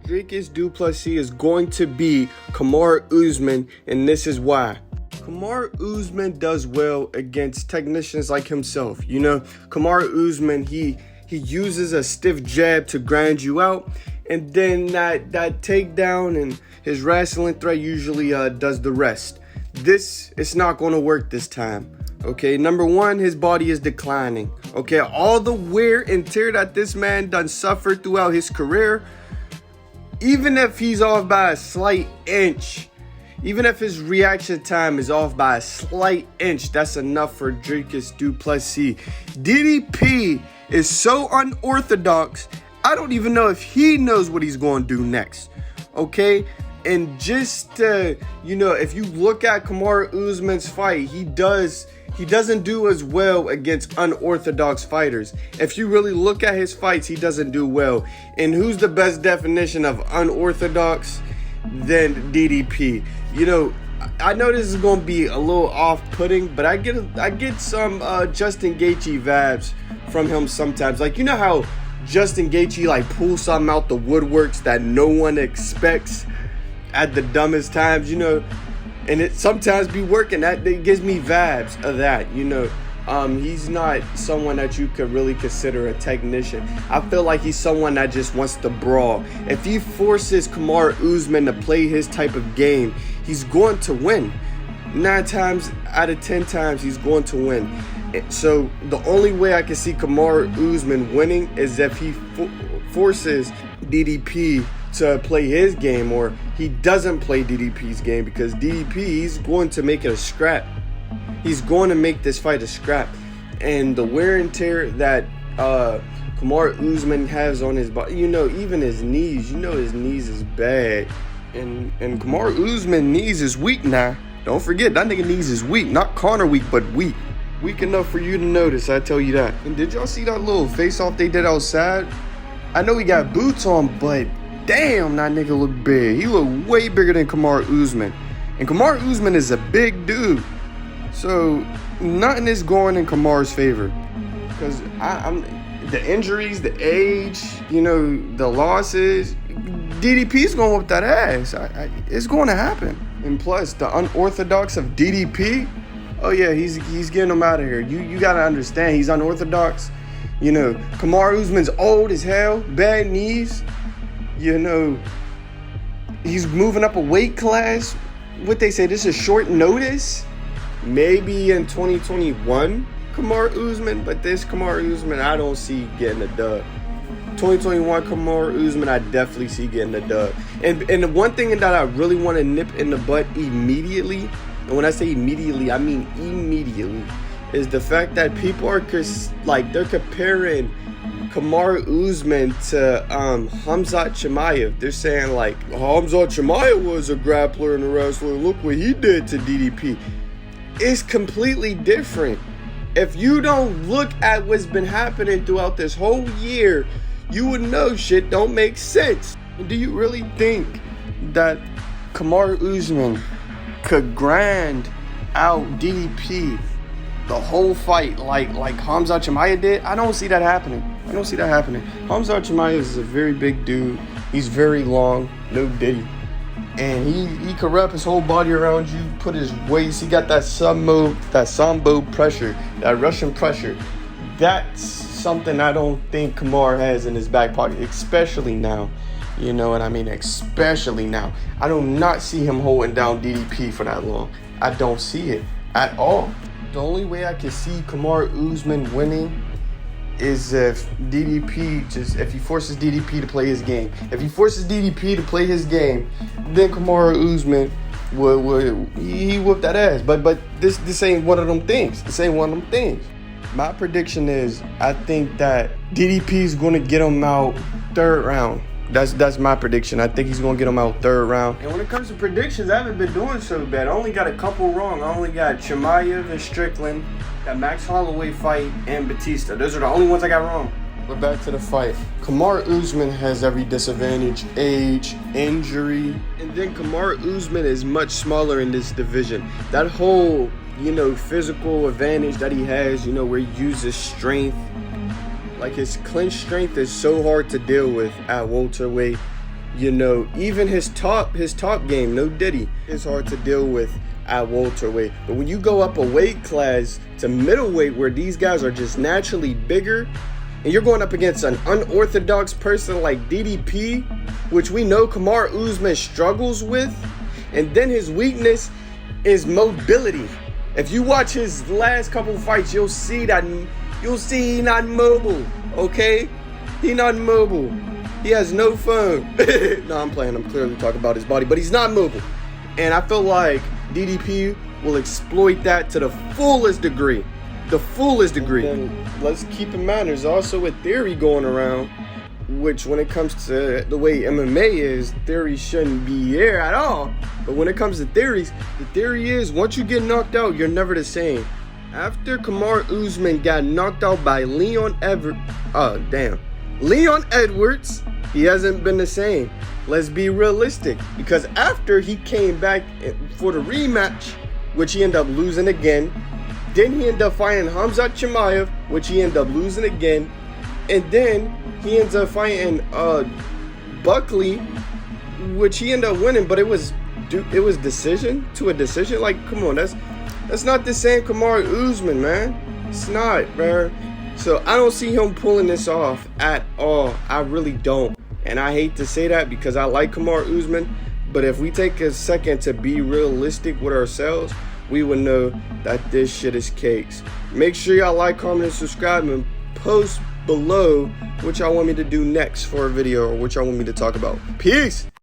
Dricus du Plessis is going to be Kamar Uzman, and this is why. Kamar Uzman does well against technicians like himself. You know, Kamar Uzman, he uses a stiff jab to grind you out, and then that takedown and his wrestling threat usually does the rest. It's not going to work this time. Okay, number one, his body is declining. Okay, all the wear and tear that this man done suffered throughout his career, even if he's off by a slight inch, even if his reaction time is off by a slight inch, that's enough for Dricus du Plessis. DDP is so unorthodox, I don't even know if he knows what he's going to do next. Okay, and just you know, if you look at Kamar Uzman's fight, he doesn't do as well against unorthodox fighters. If you really look at his fights, he doesn't do well. And who's the best definition of unorthodox than DDP? You know, I know this is going to be a little off-putting, but I get some Justin Gaethje vibes from him sometimes. Like, you know how Justin Gaethje like pulls something out the woodworks that no one expects at the dumbest times, you know? And it sometimes be working. That gives me vibes of that, you know. He's not someone that you could really consider a technician. I feel like he's someone that just wants to brawl. If he forces Kamar Uzman to play his type of game, he's going to win. 9 times out of 10 times, he's going to win. So the only way I can see Kamar Uzman winning is if he forces DDP to play his game, or he doesn't play DDP's game, because DDP, he's going to make it a scrap. He's going to make this fight a scrap. And the wear and tear that Kamar Uzman has on his body, you know, even his knees, you know his knees is bad. And Kamar Uzman knees is weak now. Don't forget, that nigga knees is weak. Not Conor weak, but weak. Weak enough for you to notice, I tell you that. And did y'all see that little face-off they did outside? I know he got boots on, but damn, that nigga look big. He look way bigger than Kamar Uzman. And Kamar Uzman is a big dude. So nothing is going in Kamar's favor. Because I'm the injuries, the age, you know, the losses. DDP's going to whip that ass. It's going to happen. And plus, the unorthodox of DDP, oh yeah, he's getting him out of here. You got to understand, he's unorthodox. You know, Kamar Uzman's old as hell, bad knees. You know, he's moving up a weight class. What they say, this is short notice. Maybe in 2021, Kamar Uzman, but this Kamar Uzman, I don't see getting a dub. 2021 Kamar Uzman, I definitely see getting a dub. And the one thing that I really want to nip in the butt immediately, and when I say immediately, I mean immediately, is the fact that people are they're comparing Kamar Uzman to Khamzat Chimaev. They're saying like, Khamzat Chimaev was a grappler and a wrestler. Look what he did to DDP. It's completely different. If you don't look at what's been happening throughout this whole year, you would know shit don't make sense. Do you really think that Kamar Uzman could grind out DDP the whole fight like Khamzat Chimaev did? I don't see that happening. Khamzat Chimaev is a very big dude. He's very long, no diddy. And he can wrap his whole body around you, put his waist. He got that sambo pressure, that Russian pressure. That's something I don't think Kamar has in his back pocket, especially now. You know what I mean? Especially now. I do not see him holding down DDP for that long. I don't see it at all. The only way I can see Kamar Uzman winning is if he forces DDP to play his game. If he forces DDP to play his game, then Kamar Uzman he whoop that ass. But this ain't one of them things. My prediction is, I think that DDP is going to get him out 3rd round. That's my prediction. I think he's going to get him out 3rd round. And when it comes to predictions, I haven't been doing so bad. I only got a couple wrong. I only got Chimaev and Strickland, that Max Holloway fight, and Batista. Those are the only ones I got wrong. But back to the fight. Kamar Uzman has every disadvantage: age, injury. And then Kamar Uzman is much smaller in this division. That whole, you know, physical advantage that he has, you know, where he uses strength. Like, his clinch strength is so hard to deal with at welterweight. You know, even his top game, no Diddy, is hard to deal with at welterweight. But when you go up a weight class to middleweight, where these guys are just naturally bigger, and you're going up against an unorthodox person like DDP, which we know Kamar Uzman struggles with, and then his weakness is mobility. If you watch his last couple fights, you'll see he's not mobile, okay? He not mobile. He has no phone. No, I'm playing. I'm clearly talking about his body, but he's not mobile. And I feel like DDP will exploit that to the fullest degree. The fullest degree. And then let's keep in mind, there's also a theory going around, which when it comes to the way MMA is, theory shouldn't be there at all. But when it comes to theories, the theory is once you get knocked out, you're never the same. After Kamar Uzman got knocked out by Leon Edwards, he hasn't been the same. Let's be realistic, because after he came back for the rematch, which he ended up losing again, then he ended up fighting Khamzat Chimaev, which he ended up losing again, and then he ends up fighting Buckley, which he ended up winning, but it was decision to a decision. Like, come on, that's not the same Kamar Uzman, man. It's not, man. So I don't see him pulling this off at all. I really don't. And I hate to say that because I like Kamar Uzman, but if we take a second to be realistic with ourselves, we would know that this shit is cakes. Make sure y'all like, comment, and subscribe, and post below what y'all want me to do next for a video or what y'all want me to talk about. Peace!